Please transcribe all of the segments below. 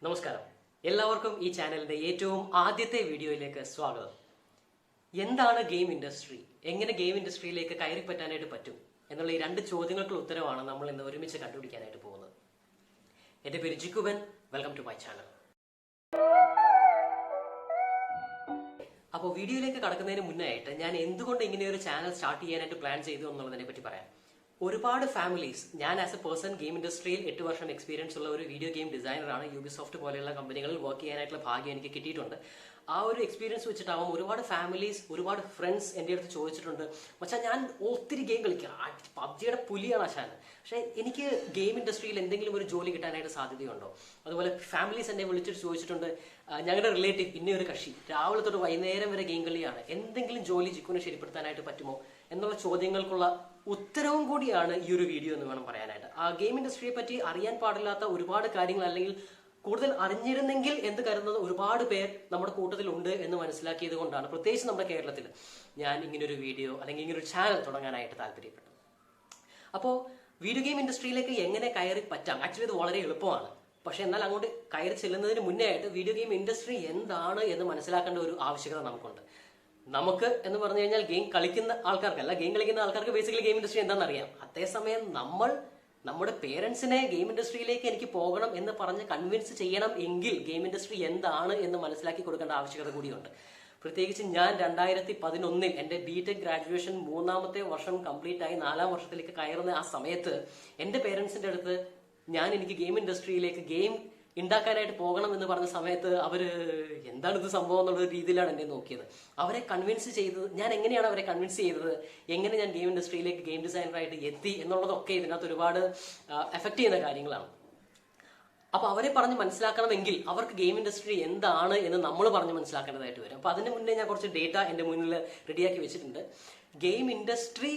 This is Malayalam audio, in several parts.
നമസ്കാരം. എല്ലാവർക്കും ഈ ചാനലിന്റെ ഏറ്റവും ആദ്യത്തെ വീഡിയോയിലേക്ക് സ്വാഗതം. എന്താണ് ഗെയിം ഇൻഡസ്ട്രി, എങ്ങനെ ഗെയിം ഇൻഡസ്ട്രിയിലേക്ക് കയറിപ്പറ്റാനായിട്ട് പറ്റും എന്നുള്ള ഈ രണ്ട് ചോദ്യങ്ങൾക്കുള്ള ഉത്തരവാണ് നമ്മൾ ഇന്ന് ഒരുമിച്ച് കണ്ടുപിടിക്കാനായിട്ട് പോകുന്നത്. എന്റെ പേര് Jikkuvan. Welcome to my channel. അപ്പോൾ വീഡിയോയിലേക്ക് കടക്കുന്നതിന് മുന്നായിട്ട് ഞാൻ എന്തുകൊണ്ട് ഇങ്ങനെ ഒരു ചാനൽ സ്റ്റാർട്ട് ചെയ്യാനായിട്ട് പ്ലാൻ ചെയ്തു എന്നുള്ളതിനെ പറ്റി പറയാം. ഒരുപാട് ഫാമിലീസ്, ഞാൻ ആസ് എ പേഴ്സൺ ഗെയിം ഇൻഡസ്ട്രിയിൽ 8 വർഷം എക്സ്പീരിയൻസ് ഉള്ള ഒരു വീഡിയോ ഗെയിം ഡിസൈനറാണ്. യൂബിസോഫ്റ്റ് പോലെയുള്ള കമ്പനികളിൽ വർക്ക് ചെയ്യാനായിട്ടുള്ള ഭാഗ്യം എനിക്ക് കിട്ടിയിട്ടുണ്ട്. ആ ഒരു എക്സ്പീരിയൻസ് വെച്ചിട്ടാവും ഒരുപാട് ഫാമിലീസ്, ഒരുപാട് ഫ്രണ്ട്സ് എൻ്റെ അടുത്ത് ചോദിച്ചിട്ടുണ്ട്, പക്ഷേ ഞാൻ ഒത്തിരി ഗെയിം കളിക്കാം, പബ്ജിയുടെ പുലിയാണ് ആശാൻ, പക്ഷേ എനിക്ക് ഗെയിം ഇൻഡസ്ട്രിയിൽ എന്തെങ്കിലും ഒരു ജോലി കിട്ടാനായിട്ട് സാധ്യതയുണ്ടോ? അതുപോലെ ഫാമിലീസ് എന്നെ വിളിച്ചിട്ട് ചോദിച്ചിട്ടുണ്ട്, ഞങ്ങളുടെ റിലേറ്റീവ് പിന്നെ ഒരു കക്ഷി രാവിലെ തൊട്ട് വൈകുന്നേരം വരെ ഗെയിം കളിയാണ്, എന്തെങ്കിലും ജോലി ജിക്കുവിനെ ശരിപ്പെടുത്താനായിട്ട് പറ്റുമോ എന്നുള്ള ചോദ്യങ്ങൾക്കുള്ള ഉത്തരവും കൂടിയാണ് ഈ ഒരു വീഡിയോ എന്ന് വേണം പറയാനായിട്ട്. ആ ഗെയിം ഇൻഡസ്ട്രിയെ പറ്റി അറിയാൻ പാടില്ലാത്ത ഒരുപാട് കാര്യങ്ങൾ, അല്ലെങ്കിൽ കൂടുതൽ അറിഞ്ഞിരുന്നെങ്കിൽ എന്ന് കരുതുന്നത് ഒരുപാട് പേർ നമ്മുടെ കൂട്ടത്തിലുണ്ട് എന്ന് മനസ്സിലാക്കിയത് കൊണ്ടാണ്, പ്രത്യേകിച്ച് നമ്മുടെ കേരളത്തിൽ, ഞാൻ ഇങ്ങനൊരു വീഡിയോ അല്ലെങ്കിൽ ഇങ്ങനൊരു ചാനൽ തുടങ്ങാനായിട്ട് താല്പര്യപ്പെട്ടു. അപ്പോൾ വീഡിയോ ഗെയിം ഇൻഡസ്ട്രിയിലേക്ക് എങ്ങനെ കയറി പറ്റാം? ആക്ച്വലി ഇത് വളരെ എളുപ്പമാണ്. പക്ഷെ എന്നാൽ അങ്ങോട്ട് കയറി ചെല്ലുന്നതിന് മുന്നേ ആയിട്ട് വീഡിയോ ഗെയിം ഇൻഡസ്ട്രി എന്താണ് എന്ന് മനസ്സിലാക്കേണ്ട ഒരു ആവശ്യകത നമുക്കുണ്ട്. നമുക്ക് എന്ന് പറഞ്ഞു കഴിഞ്ഞാൽ ഗെയിം കളിക്കുന്ന ആൾക്കാർക്കല്ല, ഗെയിം കളിക്കുന്ന ആൾക്കാർക്ക് ബേസിക്കലി ഗെയിം ഇൻഡസ്ട്രി എന്താണെന്ന് അറിയാം. അതേസമയം നമ്മുടെ പേരൻസിനെ ഗെയിം ഇൻഡസ്ട്രിയിലേക്ക് എനിക്ക് പോകണം എന്ന് പറഞ്ഞ് കൺവിൻസ് ചെയ്യണം എങ്കിൽ ഗെയിം ഇൻഡസ്ട്രി എന്താണ് എന്ന് മനസ്സിലാക്കി കൊടുക്കേണ്ട ആവശ്യകത കൂടിയുണ്ട്. പ്രത്യേകിച്ച് ഞാൻ 2011 എൻ്റെ ബിടെക് ഗ്രാജുവേഷൻ 3ാമത്തെ വർഷം കംപ്ലീറ്റ് ആയി 4ാം വർഷത്തിലേക്ക് കയറുന്ന ആ സമയത്ത് എൻ്റെ പേരൻസിൻ്റെ അടുത്ത് എനിക്ക് ഗെയിം ഇൻഡസ്ട്രിയിലേക്ക് ഗെയിം ഉണ്ടാക്കാനായിട്ട് പോകണം എന്ന് പറഞ്ഞ സമയത്ത് അവര് എന്താണ് ഇത് സംഭവം എന്നുള്ള രീതിയിലാണ് എന്നെ നോക്കിയത്. അവരെ കൺവിൻസ് ചെയ്തത്, ഞാൻ എങ്ങനെയാണ് അവരെ കൺവിൻസ് ചെയ്തത്, എങ്ങനെ ഞാൻ ഗെയിം ഇൻഡസ്ട്രിയിലേക്ക് ഗെയിം ഡിസൈനറായിട്ട് എത്തി എന്നുള്ളതൊക്കെ ഇതിനകത്ത് ഒരുപാട് എഫക്ട് ചെയ്യുന്ന കാര്യങ്ങളാണ്. അപ്പൊ അവരെ പറഞ്ഞ് മനസ്സിലാക്കണമെങ്കിൽ അവർക്ക് ഗെയിം ഇൻഡസ്ട്രി എന്താണ് എന്ന് നമ്മൾ പറഞ്ഞ് മനസ്സിലാക്കേണ്ടതായിട്ട് വരും. അപ്പൊ അതിന് മുന്നേ ഞാൻ കുറച്ച് ഡേറ്റ എന്റെ മുന്നിൽ റെഡിയാക്കി വെച്ചിട്ടുണ്ട്. ഗെയിം ഇൻഡസ്ട്രി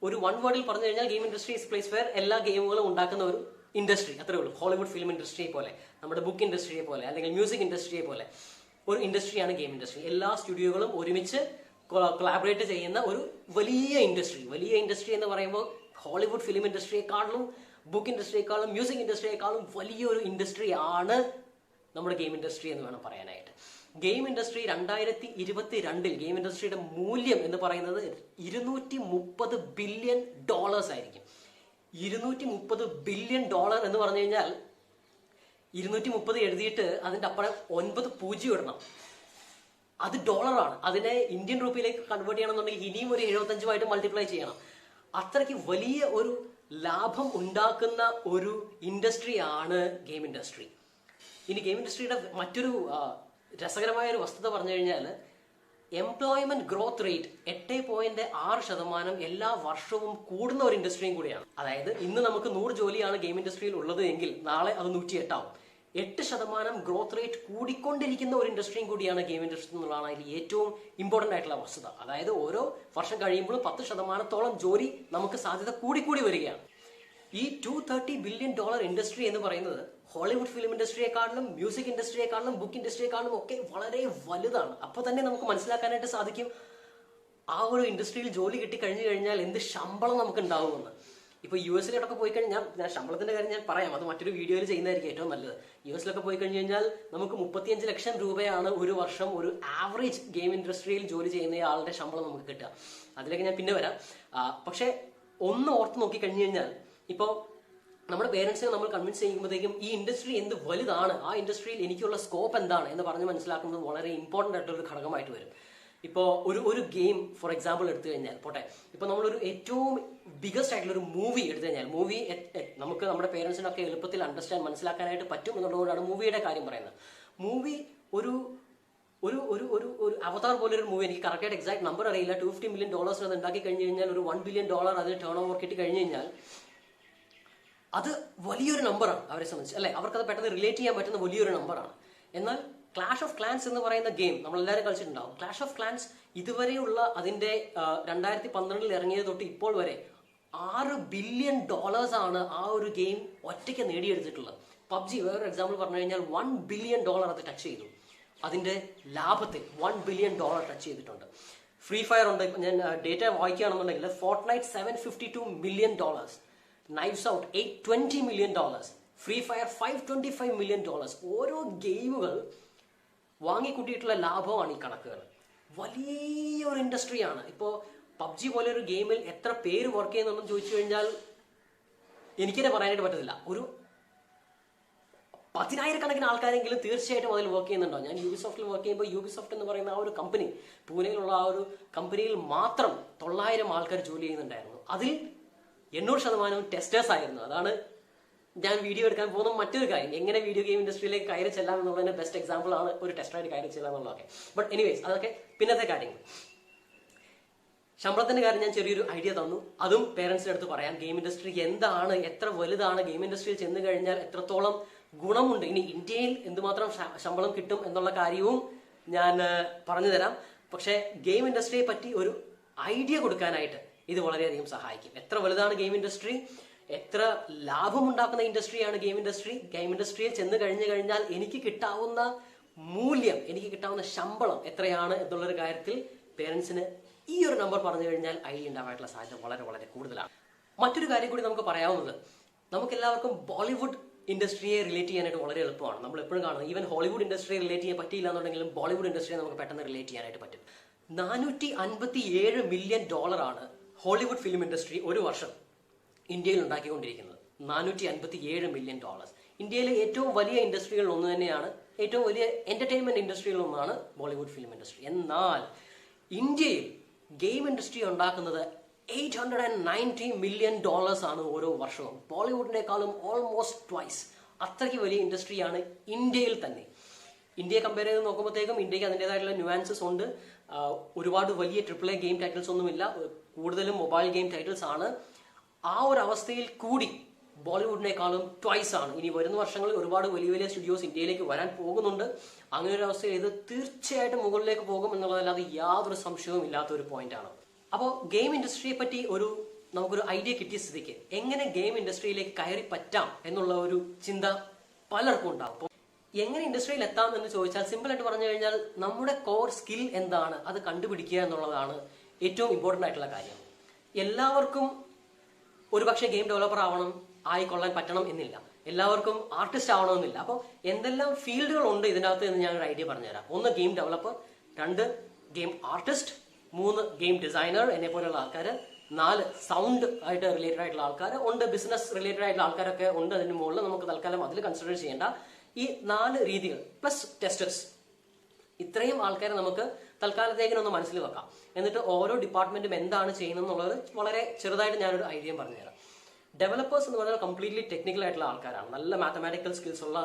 ഒരു വൺ വേർഡിൽ പറഞ്ഞു കഴിഞ്ഞാൽ game industry is place where എല്ലാ ഗെയിമുകളും ഉണ്ടാക്കുന്ന ഒരു ഇൻഡസ്ട്രി, അത്രേ ഉള്ളൂ. ഹോളിവുഡ് ഫിലിം ഇൻഡസ്ട്രിയെ പോലെ, നമ്മുടെ ബുക്ക് ഇൻഡസ്ട്രിയെ പോലെ, അല്ലെങ്കിൽ മ്യൂസിക് ഇൻഡസ്ട്രിയെ പോലെ ഒരു ഇൻഡസ്ട്രിയാണ് ഗെയിം ഇൻഡസ്ട്രി. എല്ലാ സ്റ്റുഡിയോകളും ഒരുമിച്ച് കൊളാബറേറ്റ് ചെയ്യുന്ന ഒരു വലിയ ഇൻഡസ്ട്രി. വലിയ ഇൻഡസ്ട്രി എന്ന് പറയുമ്പോൾ ഹോളിവുഡ് ഫിലിം ഇൻഡസ്ട്രിയെക്കാളും ബുക്ക് ഇൻഡസ്ട്രിയെക്കാളും മ്യൂസിക് ഇൻഡസ്ട്രിയെക്കാളും വലിയൊരു ഇൻഡസ്ട്രി ആണ് നമ്മുടെ ഗെയിം ഇൻഡസ്ട്രി എന്ന് വേണം പറയാനായിട്ട്. ഗെയിം ഇൻഡസ്ട്രി 2022 ഗെയിം ഇൻഡസ്ട്രിയുടെ മൂല്യം എന്ന് പറയുന്നത് $230 ബില്യൺ ആയിരിക്കും. $230 ബില്യൺ എന്ന് പറഞ്ഞു കഴിഞ്ഞാൽ 230 എഴുതിയിട്ട് അതിന്റെ അപ്പുറം 9 പൂജ്യം ഇടണം. അത് ഡോളറാണ്. അതിനെ ഇന്ത്യൻ രൂപയിലേക്ക് കൺവേർട്ട് ചെയ്യണമെന്നുണ്ടെങ്കിൽ ഇനിയും ഒരു 75 മൾട്ടിപ്ലൈ ചെയ്യണം. അത്രയ്ക്ക് വലിയ ഒരു ലാഭം ഉണ്ടാക്കുന്ന ഒരു ഇൻഡസ്ട്രിയാണ് ഗെയിം ഇൻഡസ്ട്രി. ഇനി ഗെയിം ഇൻഡസ്ട്രിയുടെ മറ്റൊരു രസകരമായ ഒരു വസ്തുത പറഞ്ഞു കഴിഞ്ഞാൽ, എംപ്ലോയ്മെന്റ് ഗ്രോത്ത് റേറ്റ് 8.6% എല്ലാ വർഷവും കൂടുന്ന ഒരു ഇൻഡസ്ട്രിയും കൂടിയാണ്. അതായത് ഇന്ന് നമുക്ക് 100 ജോലിയാണ് ഗെയിം ഇൻഡസ്ട്രിയിൽ ഉള്ളത് എങ്കിൽ നാളെ അത് 108 ആവും. 8% ഗ്രോത്ത് റേറ്റ് കൂടിക്കൊണ്ടിരിക്കുന്ന ഒരു ഇൻഡസ്ട്രിയും കൂടിയാണ് ഗെയിം ഇൻഡസ്ട്രി എന്നുള്ളതാണ് അതിൽ ഏറ്റവും ഇമ്പോർട്ടന്റ് ആയിട്ടുള്ള വസ്തുത. അതായത് ഓരോ വർഷം കഴിയുമ്പോഴും 10% ജോലി നമുക്ക് സാധ്യത കൂടിക്കൂടി വരികയാണ്. ഈ $230 ബില്യൺ ഇൻഡസ്ട്രി എന്ന് പറയുന്നത് ഹോളിവുഡ് ഫിലിം ഇൻഡസ്ട്രിയെക്കാളും മ്യൂസിക് ഇൻഡസ്ട്രിയെക്കാളും ബുക്ക് ഇൻഡസ്ട്രിയെക്കാളും ഒക്കെ വളരെ വലുതാണ്. അപ്പോൾ തന്നെ നമുക്ക് മനസ്സിലാക്കാനായിട്ട് സാധിക്കും ആ ഒരു ഇൻഡസ്ട്രിയിൽ ജോലി കിട്ടി കഴിഞ്ഞു കഴിഞ്ഞാൽ എന്ത് ശമ്പളം നമുക്ക് ഉണ്ടാവുമെന്ന്. ഇപ്പോൾ US-ലോട്ടൊക്കെ പോയി കഴിഞ്ഞാൽ, ഞാൻ ശമ്പളത്തിന്റെ കാര്യം ഞാൻ പറയാം, അത് മറ്റൊരു വീഡിയോയിൽ ചെയ്യുന്നതായിരിക്കും ഏറ്റവും നല്ലത്. US-ലൊക്കെ പോയി കഴിഞ്ഞു കഴിഞ്ഞാൽ നമുക്ക് 35 ലക്ഷം രൂപയാണ് ഒരു വർഷം ഒരു ആവറേജ് ഗെയിം ഇൻഡസ്ട്രിയിൽ ജോലി ചെയ്യുന്ന ആളുടെ ശമ്പളം നമുക്ക് കിട്ടുക. അതിലേക്ക് ഞാൻ പിന്നെ വരാം. പക്ഷെ ഒന്ന് ഓർത്ത് നോക്കി കഴിഞ്ഞു കഴിഞ്ഞാൽ, ഇപ്പോൾ നമ്മുടെ പേരൻസിനെ നമ്മൾ കൺവിൻസ് ചെയ്യുമ്പോഴത്തേക്കും ഈ ഇൻഡസ്ട്രി എന്ത് വലുതാണ്, ആ ഇൻഡസ്ട്രിയിൽ എനിക്കുള്ള സ്കോപ്പ് എന്താണ് എന്ന് പറഞ്ഞ് മനസ്സിലാക്കുന്നത് വളരെ ഇമ്പോർട്ടൻ്റ് ആയിട്ടൊരു ഘടകമായിട്ട് വരും. ഇപ്പോൾ ഒരു ഗെയിം ഫോർ എക്സാമ്പിൾ എടുത്തു കഴിഞ്ഞാൽ പോട്ടെ, ഇപ്പോൾ നമ്മളൊരു ഏറ്റവും ബിഗസ്റ്റ് ആയിട്ടുള്ള ഒരു മൂവി എടുത്തു കഴിഞ്ഞാൽ, മൂവി നമുക്ക് നമ്മുടെ പേരൻസിനൊക്കെ എളുപ്പത്തിൽ മനസ്സിലാക്കാനായിട്ട് പറ്റും എന്നുള്ളതുകൊണ്ടാണ് മൂവിയുടെ കാര്യം പറയുന്നത്. മൂവി ഒരു ഒരു ഒരു ഒരു ഒരു അവതാർ പോലെ ഒരു മൂവി, എനിക്ക് കറക്റ്റായിട്ട് എക്സാക്ട് നമ്പർ അറിയില്ല, $250 മില്യൺ അത് ഉണ്ടാക്കി കഴിഞ്ഞ് കഴിഞ്ഞാൽ ഒരു $1 ബില്യൺ അതിന് ടേൺ ഓവർ കിട്ടി കഴിഞ്ഞ് കഴിഞ്ഞാൽ അത് വലിയൊരു നമ്പറാണ് അവരെ സംബന്ധിച്ച്, അല്ലെ? അവർക്കത് പെട്ടെന്ന് റിലേറ്റ് ചെയ്യാൻ പറ്റുന്ന വലിയൊരു നമ്പറാണ്. എന്നാൽ ക്ലാഷ് ഓഫ് ക്ലാൻസ് എന്ന് പറയുന്ന ഗെയിം നമ്മളെല്ലാവരും കളിച്ചിട്ടുണ്ടാവും. ക്ലാഷ് ഓഫ് ക്ലാൻസ് ഇതുവരെയുള്ള അതിന്റെ 2012 ഇറങ്ങിയത് തൊട്ട് ഇപ്പോൾ വരെ $6 ബില്യൺ ആണ് ആ ഒരു ഗെയിം ഒറ്റയ്ക്ക് നേടിയെടുത്തിട്ടുള്ളത്. പബ്ജി വേറൊരു എക്സാമ്പിൾ പറഞ്ഞു കഴിഞ്ഞാൽ $1 ബില്യൺ അത് ടച്ച് ചെയ്തു. അതിന്റെ ലാഭത്തിൽ $1 ബില്യൺ ടച്ച് ചെയ്തിട്ടുണ്ട്. ഫ്രീ ഫയർ ഉണ്ട്, ഞാൻ ഡേറ്റ വായിക്കുകയാണെന്നുണ്ടെങ്കിൽ Fortnite $752 million, Knives Out $820 million, Free Fire $525 million. ഓരോ ഗെയിമുകൾ വാങ്ങിക്കൂട്ടിയിട്ടുള്ള ലാഭമാണ് ഈ കണക്കുകൾ. വലിയൊരു ഇൻഡസ്ട്രിയാണ്. ഇപ്പോൾ പബ്ജി പോലെ ഒരു ഗെയിമിൽ എത്ര പേര് വർക്ക് ചെയ്യുന്നുണ്ടെന്ന് ചോദിച്ചു കഴിഞ്ഞാൽ എനിക്കെന്നെ പറയാനായിട്ട് പറ്റത്തില്ല. ഒരു 10,000-കണക്കിന് ആൾക്കാരെങ്കിലും തീർച്ചയായിട്ടും അതിൽ വർക്ക് ചെയ്യുന്നുണ്ടോ. ഞാൻ യൂബിസോഫ്റ്റിൽ വർക്ക് ചെയ്യുമ്പോൾ യൂബിസോഫ്റ്റ് എന്ന് പറയുന്ന ആ ഒരു കമ്പനി, പൂനെയിലുള്ള ആ ഒരു കമ്പനിയിൽ മാത്രം 900 ആൾക്കാർ ജോലി ചെയ്യുന്നുണ്ടായിരുന്നു. അതിൽ 80% ടെസ്റ്റേഴ്സ് ആയിരുന്നു. അതാണ് ഞാൻ വീഡിയോ എടുക്കാൻ പോകുന്ന മറ്റൊരു കാര്യം. എങ്ങനെ വീഡിയോ ഗെയിം ഇൻഡസ്ട്രിയിലേക്ക് കയറി ചെല്ലാം എന്നുള്ളതിന്റെ ബെസ്റ്റ് എക്സാമ്പിൾ ആണ് ഒരു ടെസ്റ്ററായിട്ട് കയറി ചെല്ലാം എന്നുള്ളതൊക്കെ. ബട്ട് എനിവേസ് അതൊക്കെ പിന്നത്തെ കാര്യങ്ങൾ. ശമ്പളത്തിന്റെ കാര്യം ഞാൻ ചെറിയൊരു ഐഡിയ തന്നു. അതും പേരൻസിന്റെ അടുത്ത് പറയാം. ഗെയിം ഇൻഡസ്ട്രി എന്താണ്, എത്ര വലുതാണ്, ഗെയിം ഇൻഡസ്ട്രിയിൽ ചെന്ന് കഴിഞ്ഞാൽ എത്രത്തോളം ഗുണമുണ്ട്, ഇനി ഇന്ത്യയിൽ എന്തുമാത്രം ശമ്പളം കിട്ടും എന്നുള്ള കാര്യവും ഞാൻ പറഞ്ഞു തരാം. പക്ഷേ ഗെയിം ഇൻഡസ്ട്രിയെ പറ്റി ഒരു ഐഡിയ കൊടുക്കാനായിട്ട് ഇത് വളരെയധികം സഹായിക്കും. എത്ര വലുതാണ് ഗെയിം ഇൻഡസ്ട്രി, എത്ര ലാഭമുണ്ടാക്കുന്ന ഇൻഡസ്ട്രിയാണ് ഗെയിം ഇൻഡസ്ട്രി, ഗെയിം ഇൻഡസ്ട്രിയിൽ ചെന്ന് കഴിഞ്ഞാൽ എനിക്ക് കിട്ടാവുന്ന മൂല്യം, എനിക്ക് കിട്ടാവുന്ന ശമ്പളം എത്രയാണ് എന്നുള്ളൊരു കാര്യത്തിൽ പേരൻസിന് ഈ ഒരു നമ്പർ പറഞ്ഞു കഴിഞ്ഞാൽ ഐഡിയ ഉണ്ടാവാനുള്ള സാധ്യത വളരെ വളരെ കൂടുതലാണ്. മറ്റൊരു കാര്യം കൂടി നമുക്ക് പറയാവുന്നത്, നമുക്കെല്ലാവർക്കും ബോളിവുഡ് ഇൻഡസ്ട്രിയെ റിലേറ്റ് ചെയ്യാനായിട്ട് വളരെ എളുപ്പമാണ്. നമ്മൾ എപ്പോഴും കാണുന്നത്, ഈവൻ ഹോളിവുഡ് ഇൻഡസ്ട്രിയെ റിലേറ്റ് ചെയ്യാൻ പറ്റിയില്ല എന്നുണ്ടെങ്കിലും ബോളിവുഡ് ഇൻഡസ്ട്രിയെ നമുക്ക് പെട്ടെന്ന് റിലേറ്റ് ചെയ്യാനായിട്ട് പറ്റും. $457 million ഹോളിവുഡ് ഫിലിം ഇൻഡസ്ട്രി ഒരു വർഷം ഇന്ത്യയിൽ ഉണ്ടാക്കിക്കൊണ്ടിരിക്കുന്നത്. $457 million. ഇന്ത്യയിലെ ഏറ്റവും വലിയ ഇൻഡസ്ട്രികളിൽ ഒന്ന് തന്നെയാണ്, ഏറ്റവും വലിയ എന്റർടൈൻമെന്റ് ഇൻഡസ്ട്രികളിൽ ഒന്നാണ് ബോളിവുഡ് ഫിലിം ഇൻഡസ്ട്രി. എന്നാൽ ഇന്ത്യയിൽ ഗെയിം ഇൻഡസ്ട്രി ഉണ്ടാക്കുന്നത് $890 million ആണ് ഓരോ വർഷവും. ബോളിവുഡിനേക്കാളും ഓൾമോസ്റ്റ് ട്വൈസ്. അത്രയ്ക്ക് വലിയ ഇൻഡസ്ട്രിയാണ് ഇന്ത്യയിൽ തന്നെ. ഇന്ത്യയെ കമ്പയർ ചെയ്ത് നോക്കുമ്പോഴത്തേക്കും ഇന്ത്യക്ക് അതിൻ്റെതായിട്ടുള്ള ന്യൂവാൻസസ് ഉണ്ട്. ഒരുപാട് വലിയ AAA ഗെയിം ടൈറ്റിൽസ് ഒന്നുമില്ല, കൂടുതലും മൊബൈൽ ഗെയിം ടൈറ്റിൽസ് ആണ്. ആ ഒരു അവസ്ഥയിൽ കൂടി ബോളിവുഡിനേക്കാളും ട്വൈസ് ആണ്. ഇനി വരുന്ന വർഷങ്ങളിൽ ഒരുപാട് വലിയ വലിയ സ്റ്റുഡിയോസ് ഇന്ത്യയിലേക്ക് വരാൻ പോകുന്നുണ്ട്. അങ്ങനെ ഒരു അവസ്ഥയിൽ ഇത് തീർച്ചയായിട്ടും മുകളിലേക്ക് പോകും എന്നുള്ളതല്ലാതെ യാതൊരു സംശയവും ഇല്ലാത്ത ഒരു പോയിന്റ് ആണ്. അപ്പോൾ ഗെയിം ഇൻഡസ്ട്രിയെ പറ്റി നമുക്കൊരു ഐഡിയ കിട്ടിയ സ്ഥിതിക്ക് എങ്ങനെ ഗെയിം ഇൻഡസ്ട്രിയിലേക്ക് കയറി പറ്റാം എന്നുള്ള ഒരു ചിന്ത പലർക്കും ഉണ്ടാവും. അപ്പോൾ എങ്ങനെ ഇൻഡസ്ട്രിയിൽ എത്താം എന്ന് ചോദിച്ചാൽ സിമ്പിൾ ആയിട്ട് പറഞ്ഞു കഴിഞ്ഞാൽ നമ്മുടെ കോർ സ്കിൽ എന്താണ് അത് കണ്ടുപിടിക്കുക എന്നുള്ളതാണ് ഏറ്റവും ഇമ്പോർട്ടൻ്റ് ആയിട്ടുള്ള കാര്യം. എല്ലാവർക്കും ഒരുപക്ഷെ ഗെയിം ഡെവലപ്പർ ആയിക്കൊള്ളാൻ പറ്റണം എന്നില്ല, എല്ലാവർക്കും ആർട്ടിസ്റ്റ് ആവണമെന്നില്ല. അപ്പോൾ എന്തെല്ലാം ഫീൽഡുകൾ ഉണ്ട് ഇതിനകത്ത് എന്ന് ഞാനൊരു ഐഡിയ പറഞ്ഞുതരാം. 1 game developer, 2 game artist, 3 game designer എന്നെ പോലെയുള്ള ആൾക്കാർ, 4 സൗണ്ട് ആയിട്ട് റിലേറ്റഡ് ആയിട്ടുള്ള ആൾക്കാർ ഉണ്ട്, ബിസിനസ് റിലേറ്റഡ് ആയിട്ടുള്ള ആൾക്കാരൊക്കെ ഉണ്ട്. അതിന് മുകളിൽ നമുക്ക് തൽക്കാലം അതിൽ കൺസിഡർ ചെയ്യേണ്ട ഈ 4 രീതികൾ പ്ലസ് ടെസ്റ്റേഴ്സ്, ഇത്രയും ആൾക്കാരെ നമുക്ക് തൽക്കാലത്തേക്കിനൊന്ന് മനസ്സിൽ വെക്കാം. എന്നിട്ട് ഓരോ ഡിപ്പാർട്ട്മെന്റും എന്താണ് ചെയ്യുന്നത് എന്നുള്ളത് വളരെ ചെറുതായിട്ട് ഞാനൊരു ഐഡിയ പറഞ്ഞുതരാം. ഡെവലപ്പേഴ്സ് എന്ന് പറഞ്ഞാൽ കംപ്ലീറ്റ്ലി ടെക്നിക്കൽ ആയിട്ടുള്ള ആൾക്കാരാണ്. നല്ല മാത്തമാറ്റിക്കൽ സ്കിൽസ് ഉള്ള,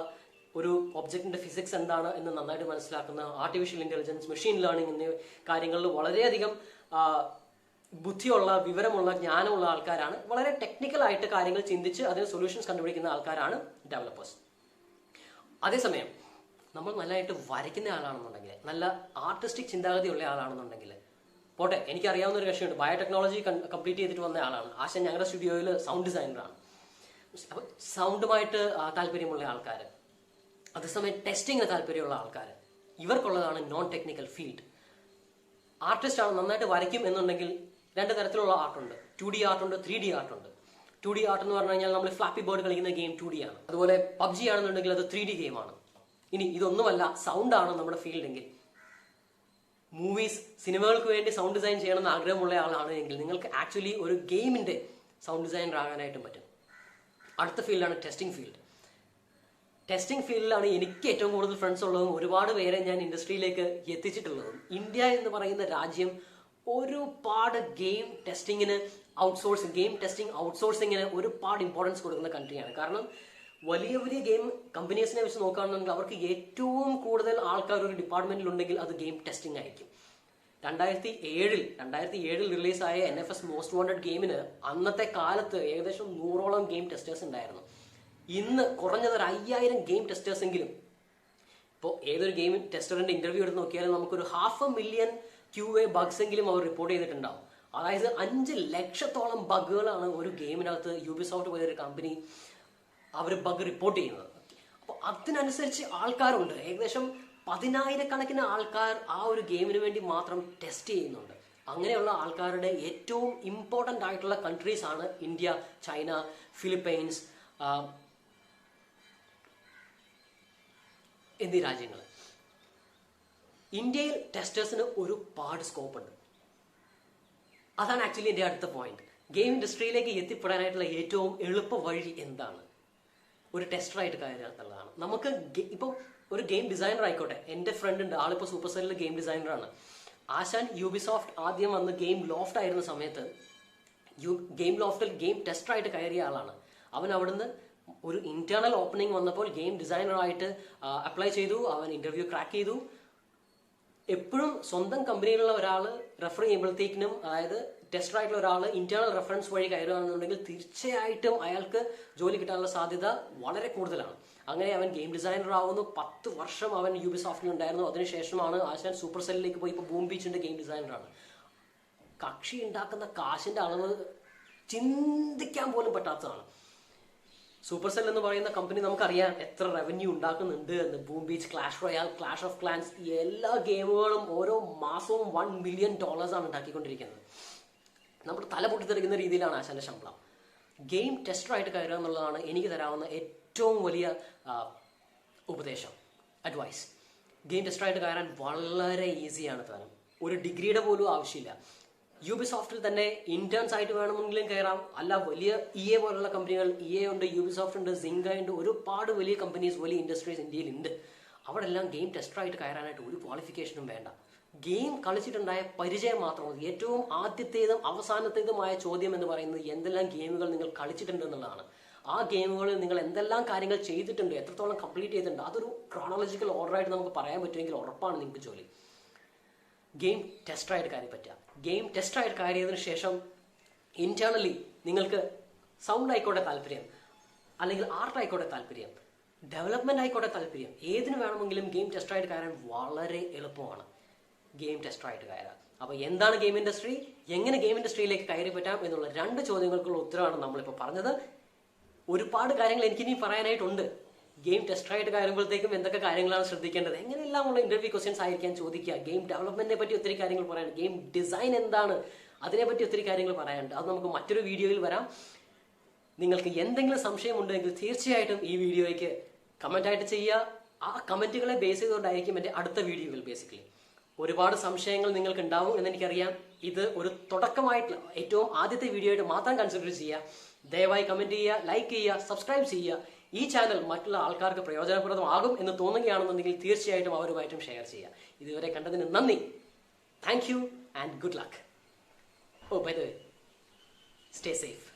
ഒരു ഒബ്ജക്റ്റിന്റെ ഫിസിക്സ് എന്താണ് എന്ന് നന്നായിട്ട് മനസ്സിലാക്കുന്ന, ആർട്ടിഫിഷ്യൽ ഇന്റലിജൻസ്, മെഷീൻ ലേണിംഗ് എന്നീ കാര്യങ്ങളിൽ വളരെയധികം ബുദ്ധിയുള്ള, വിവരമുള്ള, ജ്ഞാനമുള്ള ആൾക്കാരാണ്. വളരെ ടെക്നിക്കൽ ആയിട്ട് കാര്യങ്ങൾ ചിന്തിച്ച് അതിന് സൊല്യൂഷൻസ് കണ്ടുപിടിക്കുന്ന ആൾക്കാരാണ് ഡെവലപ്പേഴ്സ്. അതേസമയം നമ്മൾ നല്ലതായിട്ട് വരയ്ക്കുന്ന ആളാണെന്നുണ്ടെങ്കിൽ, നല്ല ആർട്ടിസ്റ്റിക് ചിന്താഗതി ഉള്ള ആളാണെന്നുണ്ടെങ്കിൽ, പോട്ടെ, എനിക്കറിയാവുന്ന ഒരു കക്ഷിയുണ്ട്, ബയോടെക്നോളജി കംപ്ലീറ്റ് ചെയ്തിട്ട് വന്ന ആളാണ് ആശൻ. ഞങ്ങളുടെ സ്റ്റുഡിയോയിൽ സൗണ്ട് ഡിസൈനറാണ്. അപ്പം സൗണ്ടുമായിട്ട് താല്പര്യമുള്ള ആൾക്കാർ, അതേസമയം ടെസ്റ്റിങ്ങിന് താല്പര്യമുള്ള ആൾക്കാർ, ഇവർക്കുള്ളതാണ് നോൺ ടെക്നിക്കൽ ഫീൽഡ്. ആർട്ടിസ്റ്റ് ആണ്, നന്നായിട്ട് വരയ്ക്കും എന്നുണ്ടെങ്കിൽ 2 തരത്തിലുള്ള ആർട്ടുണ്ട്. 2D ആർട്ടുണ്ട്, 3D ആർട്ടുണ്ട്. 2D ആർട്ട് എന്ന് പറഞ്ഞു കഴിഞ്ഞാൽ നമ്മൾ ഫ്ലാപ്പി ബേർഡ് കളിക്കുന്ന ഗെയിം 2D ആണ്. അതുപോലെ പബ്ജി ആണെന്നുണ്ടെങ്കിൽ അത് 3D ഗെയിമാണ്. ഇനി ഇതൊന്നുമല്ല, സൗണ്ട് ആണ് നമ്മുടെ ഫീൽഡ് എങ്കിൽ, മൂവീസ്, സിനിമകൾക്ക് വേണ്ടി സൗണ്ട് ഡിസൈൻ ചെയ്യണമെന്ന് ആഗ്രഹമുള്ള ആളാണ് എങ്കിൽ നിങ്ങൾക്ക് ആക്ച്വലി ഒരു ഗെയിമിന്റെ സൗണ്ട് ഡിസൈനർ ആകാനായിട്ടും പറ്റും. അടുത്ത ഫീൽഡാണ് ടെസ്റ്റിംഗ് ഫീൽഡ്. ടെസ്റ്റിംഗ് ഫീൽഡിലാണ് എനിക്ക് ഏറ്റവും കൂടുതൽ ഫ്രണ്ട്സ് ഉള്ളതും ഒരുപാട് പേരെ ഞാൻ ഇൻഡസ്ട്രിയിലേക്ക് എത്തിച്ചിട്ടുള്ളതും. ഇന്ത്യ എന്ന് പറയുന്ന രാജ്യം ഒരുപാട് ഗെയിം ടെസ്റ്റിങ്ങിന് ഗെയിം ടെസ്റ്റിംഗ് ഔട്ട്സോഴ്സിങ്ങിന് ഒരുപാട് ഇമ്പോർട്ടൻസ് കൊടുക്കുന്ന കൺട്രിയാണ്. കാരണം വലിയ വലിയ ഗെയിം കമ്പനീസിനെ വെച്ച് നോക്കുകയാണെന്നുണ്ടെങ്കിൽ അവർക്ക് ഏറ്റവും കൂടുതൽ ആൾക്കാർ ഒരു ഡിപ്പാർട്ട്മെന്റിൽ ഉണ്ടെങ്കിൽ അത് ഗെയിം ടെസ്റ്റിംഗ് ആയിരിക്കും. 2007 റിലീസായ NFS മോസ്റ്റ് വാണ്ടഡ് ഗെയിമിന് അന്നത്തെ കാലത്ത് ഏകദേശം 100ഓളം ഗെയിം ടെസ്റ്റേഴ്സ് ഉണ്ടായിരുന്നു. ഇന്ന് കുറഞ്ഞത് 5000 ഗെയിം ടെസ്റ്റേഴ്സ് എങ്കിലും. ഇപ്പോൾ ഏതൊരു ഗെയിം ടെസ്റ്ററിന്റെ ഇന്റർവ്യൂ എടുത്ത് നോക്കിയാലും നമുക്കൊരു 500,000 QA ബഗ്സ് എങ്കിലും അവർ റിപ്പോർട്ട് ചെയ്തിട്ടുണ്ടാവും. അതായത് 5 ലക്ഷത്തോളം ബഗുകളാണ് ഒരു ഗെയിമിനകത്ത് യൂബിസോഫ്റ്റ് പോലൊരു കമ്പനി അവർ ബഗ് റിപ്പോർട്ട് ചെയ്യുന്നത്. അപ്പോൾ അതിനനുസരിച്ച് ആൾക്കാരുണ്ട്. ഏകദേശം 10,000-കണക്കിന് ആൾക്കാർ ആ ഒരു ഗെയിമിന് വേണ്ടി മാത്രം ടെസ്റ്റ് ചെയ്യുന്നുണ്ട്. അങ്ങനെയുള്ള ആൾക്കാരുടെ ഏറ്റവും ഇമ്പോർട്ടൻ്റ് ആയിട്ടുള്ള കൺട്രീസ് ആണ് ഇന്ത്യ, ചൈന, ഫിലിപ്പൈൻസ്, എന്നീ രാജ്യങ്ങൾ. ഇന്ത്യയിൽ ടെസ്റ്റേഴ്സിന് ഒരുപാട് സ്കോപ്പ് ഉണ്ട്. അതാണ് ആക്ച്വലി എൻ്റെ അടുത്ത പോയിന്റ്. ഗെയിം ഇൻഡസ്ട്രിയിലേക്ക് എത്തിപ്പെടാനായിട്ടുള്ള ഏറ്റവും എളുപ്പ വഴി എന്താണ്? ഒരു ടെസ്റ്ററായിട്ട് കയറുക എന്നുള്ളതാണ്. നമുക്ക് ഇപ്പം ഒരു ഗെയിം ഡിസൈനർ ആയിക്കോട്ടെ. എൻ്റെ ഫ്രണ്ട് ഉണ്ട്, ആളിപ്പോൾ സൂപ്പർസെല്ലിൽ ഗെയിം ഡിസൈനറാണ്. ആശാൻ യൂബിസോഫ്റ്റ് ആദ്യം വന്ന് ഗെയിം ലോഫ്റ്റ് ആയിരുന്ന സമയത്ത് ഗെയിം ലോഫ്റ്റിൽ ഗെയിം ടെസ്റ്ററായിട്ട് കയറിയ ആളാണ്. അവൻ അവിടുന്ന് ഒരു ഇന്റേണൽ ഓപ്പണിംഗ് വന്നപ്പോൾ ഗെയിം ഡിസൈനറായിട്ട് അപ്ലൈ ചെയ്തു. അവൻ ഇന്റർവ്യൂ ക്രാക്ക് ചെയ്തു. എപ്പോഴും സ്വന്തം കമ്പനിയിലുള്ള ഒരാൾ റെഫർ ചെയ്യുമ്പോഴത്തേക്കിനും, അതായത് ടെസ്റ്റർ ആയിട്ടുള്ള ഒരാൾ ഇന്റേണൽ റെഫറൻസ് വഴി കയറുകയാണെന്നുണ്ടെങ്കിൽ തീർച്ചയായിട്ടും അയാൾക്ക് ജോലി കിട്ടാനുള്ള സാധ്യത വളരെ കൂടുതലാണ്. അങ്ങനെ അവൻ ഗെയിം ഡിസൈനർ ആവുന്നു. 10 വർഷം അവൻ യൂബിസോഫ്റ്റിൽ ഉണ്ടായിരുന്നു. അതിനുശേഷമാണ് ആശാൻ സൂപ്പർ സെല്ലിലേക്ക് പോയി ഇപ്പോൾ ബൂം ബീച്ചിന്റെ ഗെയിം ഡിസൈനറാണ്. കക്ഷി ഉണ്ടാക്കുന്ന കാശിന്റെ അളവ് ചിന്തിക്കാൻ പോലും പറ്റാത്തതാണ്. സൂപ്പർ സെൽ എന്ന് പറയുന്ന കമ്പനി നമുക്കറിയാം എത്ര റവന്യൂ ഉണ്ടാക്കുന്നുണ്ട് എന്ന്. Boom beach, clash royal, clash of clans, എല്ലാ ഗെയിമുകളും ഓരോ മാസവും $1 മില്യൺ ആണ് ഉണ്ടാക്കിക്കൊണ്ടിരിക്കുന്നത്. നമ്മൾ തല പൊട്ടിത്തെറിക്കുന്ന രീതിയിലാണ് ആശാന്റെ ശമ്പളം. ഗെയിം ടെസ്റ്ററായിട്ട് കയറുക എന്നുള്ളതാണ് എനിക്ക് തരാവുന്ന ഏറ്റവും വലിയ ഉപദേശം, അഡ്വൈസ്. ഗെയിം ടെസ്റ്ററായിട്ട് കയറാൻ വളരെ ഈസിയാണ് താനും. ഒരു ഡിഗ്രിയുടെ പോലും ആവശ്യമില്ല. യൂബിസോഫ്റ്റിൽ തന്നെ ഇന്റേൺസ് ആയിട്ട് വേണമെങ്കിലും കയറാം. അല്ല, വലിയ EA പോലുള്ള കമ്പനികൾ, EA ഉണ്ട്, യൂബിസോഫ്റ്റ് ഉണ്ട്, സിംഗ ഉണ്ട്, ഒരുപാട് വലിയ കമ്പനീസ്, വലിയ ഇൻഡസ്ട്രീസ് ഇന്ത്യയിൽ ഉണ്ട്. അവിടെ എല്ലാം ഗെയിം ടെസ്റ്ററായിട്ട് കയറാനായിട്ട് ഒരു ക്വാളിഫിക്കേഷനും വേണ്ട. ഗെയിം കളിച്ചിട്ടുണ്ടായ പരിചയം മാത്രം മതി. ഏറ്റവും ആദ്യത്തേതും അവസാനത്തേതുമായ ചോദ്യം എന്ന് പറയുന്നത് എന്തെല്ലാം ഗെയിമുകൾ നിങ്ങൾ കളിച്ചിട്ടുണ്ട് എന്നുള്ളതാണ്. ആ ഗെയിമുകളിൽ നിങ്ങൾ എന്തെല്ലാം കാര്യങ്ങൾ ചെയ്തിട്ടുണ്ട്, എത്രത്തോളം കംപ്ലീറ്റ് ചെയ്തിട്ടുണ്ട്, അതൊരു ക്രോണോളജിക്കൽ ഓർഡറായിട്ട് നമുക്ക് പറയാൻ പറ്റുമെങ്കിൽ ഉറപ്പാണ് നിങ്ങൾക്ക് ജോലി. ഗെയിം ടെസ്റ്ററായിട്ട് കാര്യം പറ്റുക. ഗെയിം ടെസ്റ്ററായിട്ട് കയറിയതിനു ശേഷം ഇന്റേണലി നിങ്ങൾക്ക് സൗണ്ട് ആയിക്കോട്ടെ താല്പര്യം, അല്ലെങ്കിൽ ആർട്ട് ആയിക്കോട്ടെ താല്പര്യം, ഡെവലപ്മെന്റ് ആയിക്കോട്ടെ താല്പര്യം, ഏതിന് വേണമെങ്കിലും ഗെയിം ടെസ്റ്ററായിട്ട് കയറാൻ വളരെ എളുപ്പമാണ്. ഗെയിം ടെസ്റ്ററായിട്ട് കയറാം. അപ്പോൾ എന്താണ് ഗെയിം ഇൻഡസ്ട്രി, എങ്ങനെ ഗെയിം ഇൻഡസ്ട്രിയിലേക്ക് കയറി പറ്റാം എന്നുള്ള 2 ചോദ്യങ്ങൾക്കുള്ള ഉത്തരവാണ് നമ്മളിപ്പോൾ പറഞ്ഞത്. ഒരുപാട് കാര്യങ്ങൾ എനിക്കിനി പറയാനായിട്ടുണ്ട്. ഗെയിം ടെസ്റ്ററായിട്ട് കയറുമ്പോഴത്തേക്കും എന്തൊക്കെ കാര്യങ്ങളാണ് ശ്രദ്ധിക്കേണ്ടത്, എങ്ങനെയെല്ലാമുള്ള ഇന്റർവ്യൂ ക്വസ്റ്റ്യൻസ് ആയിരിക്കാൻ ചോദിക്കുക, ഗെയിം ഡെവലപ്മെന്റിനെ പറ്റി ഒത്തിരി കാര്യങ്ങൾ പറയാനുണ്ട്, ഗെയിം ഡിസൈൻ എന്താണ് അതിനെപ്പറ്റി ഒത്തിരി കാര്യങ്ങൾ പറയാനുണ്ട്. അത് നമുക്ക് മറ്റൊരു വീഡിയോയിൽ വരാം. നിങ്ങൾക്ക് എന്തെങ്കിലും സംശയം ഉണ്ടെങ്കിൽ തീർച്ചയായിട്ടും ഈ വീഡിയോയ്ക്ക് കമന്റായിട്ട് ചെയ്യുക. ആ കമന്റുകളെ ബേസ് ചെയ്തുകൊണ്ടായിരിക്കും എൻ്റെ അടുത്ത വീഡിയോകൾ. ബേസിക്കലി ഒരുപാട് സംശയങ്ങൾ നിങ്ങൾക്ക് ഉണ്ടാവും എന്നെനിക്കറിയാം. ഇത് ഒരു തുടക്കമായിട്ടുള്ള ഏറ്റവും ആദ്യത്തെ വീഡിയോ ആയിട്ട് മാത്രം കൺസിഡർ ചെയ്യുക. ദയവായി കമന്റ് ചെയ്യുക, ലൈക്ക് ചെയ്യുക, സബ്സ്ക്രൈബ് ചെയ്യുക. ഈ ചാനൽ മറ്റുള്ള ആൾക്കാർക്ക് പ്രയോജനപ്രദമാകും എന്ന് തോന്നുകയാണെന്നുണ്ടെങ്കിൽ തീർച്ചയായിട്ടും അവരുമായിട്ടും ഷെയർ ചെയ്യുക. ഇതുവരെ കണ്ടതിന് നന്ദി. Thank you and good luck. Oh, by the way, stay safe.